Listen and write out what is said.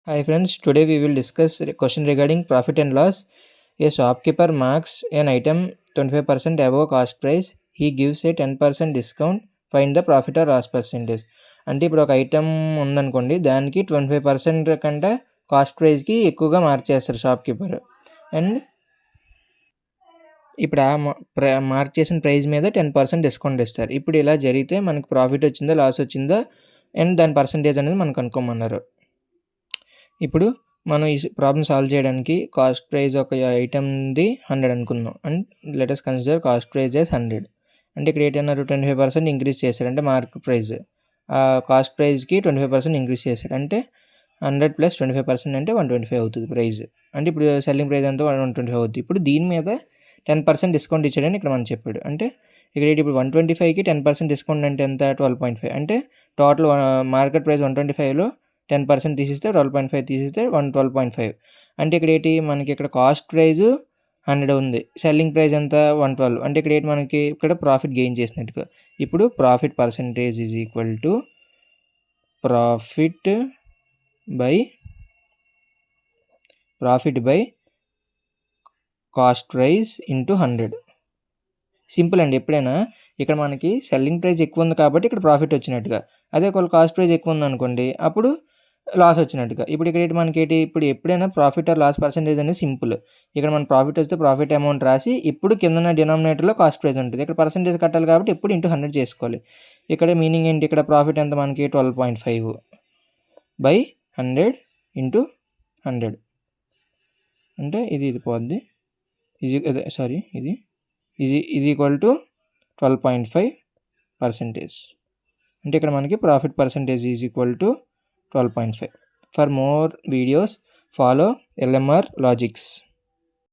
Hi friends, today we will discuss a question regarding profit and loss. A shopkeeper marks an item 25% above cost price. He gives a 10% discount. Find the profit or loss percentage. అంటే ఇప్పుడు ఒక item ఉందనుకోండి, దానికి 25% కంటే cost ప్రైస్కి ఎక్కువగా మార్చేస్తారు shopkeeper. And ఇప్పుడు మార్క్ చేసిన ప్రైస్ మీద 10% డిస్కౌంట్ ఇస్తారు. ఇప్పుడు ఇలా జరిగితే మనకు ప్రాఫిట్ వచ్చిందా, లాస్ వచ్చిందా, అండ్ దాని పర్సంటేజ్ అనేది మనకు కనుక్కోమన్నారు. ఇప్పుడు మనం ఈ ప్రాబ్లమ్ సాల్వ్ చేయడానికి కాస్ట్ ప్రైస్ ఒక ఐటమ్ది 100 అనుకుందాం. And let us consider cost price as 100. అంటే ఇక్కడ ఏంటన్నారు, 25% ఇంక్రీజ్ చేశాడు. అంటే మార్కెట్ ప్రైస్ కాస్ట్ ప్రైస్కి 25% ఇంక్రీజ్ చేశాడు. అంటే 100 + 25% అంటే 125 అవుతుంది ప్రైస్. అంటే ఇప్పుడు సెల్లింగ్ ప్రైస్ అంతా 125 అవుతుంది. ఇప్పుడు దీని మీద 10% డిస్కౌంట్ ఇచ్చాడని ఇక్కడ మనం చెప్పాడు. అంటే ఇక్కడ ఇప్పుడు 125కి 10% డిస్కౌంట్ అంటే ఎంత, 12.5. అంటే టోటల్ మార్కెట్ ప్రైస్ 125లో 10% తీసిస్తే 12.5 తీసిస్తే 112.5. అంటే ఇక్కడ ఏంటి, మనకి ఇక్కడ కాస్ట్ ప్రైస్ 100 ఉంది, సెల్లింగ్ ప్రైస్ ఎంత 112. అంటే ఇక్కడ ఏంటి, మనకి ఇక్కడ ప్రాఫిట్ గెయిన్ చేసినట్టుగా. ఇప్పుడు profit percentage is equal to profit by cost price into 100. Simple అండి. ఎప్పుడైనా ఇక్కడ మనకి సెల్లింగ్ ప్రైస్ ఎక్కువ ఉంది కాబట్టి ఇక్కడ ప్రాఫిట్ వచ్చినట్టుగా. అదే కాస్ట్ ప్రైస్ ఎక్కువ ఉందనుకోండి, అప్పుడు లాస్ వచ్చినట్టుగా. ఇప్పుడు ఇక్కడ మనకి ఇప్పుడు ఎప్పుడైనా ప్రాఫిట్ ఆర్ లాస్ పర్సంటేజ్ అనేది సింపుల్. ఇక్కడ మన ప్రాఫిట్ వస్తే ప్రాఫిట్ అమౌంట్ రాసి, ఇప్పుడు కింద డినామినేటర్లో కాస్ట్ ప్రైస్ ఉంటుంది. ఇక్కడ పర్సంటేజ్ కట్టాలి కాబట్టి ఇప్పుడు ఇంటూ 100 చేసుకోవాలి. ఇక్కడ మీనింగ్ ఏంటి, ఇక్కడ ప్రాఫిట్ ఎంత మనకి 12.5 బై 100 ఇంటూ 100. అంటే ఇది పోద్ది, ఇది ఈక్వల్ టు 12.5%. అంటే ఇక్కడ మనకి profit percentage is equal to 12.5. For more videos, follow LMR Logics.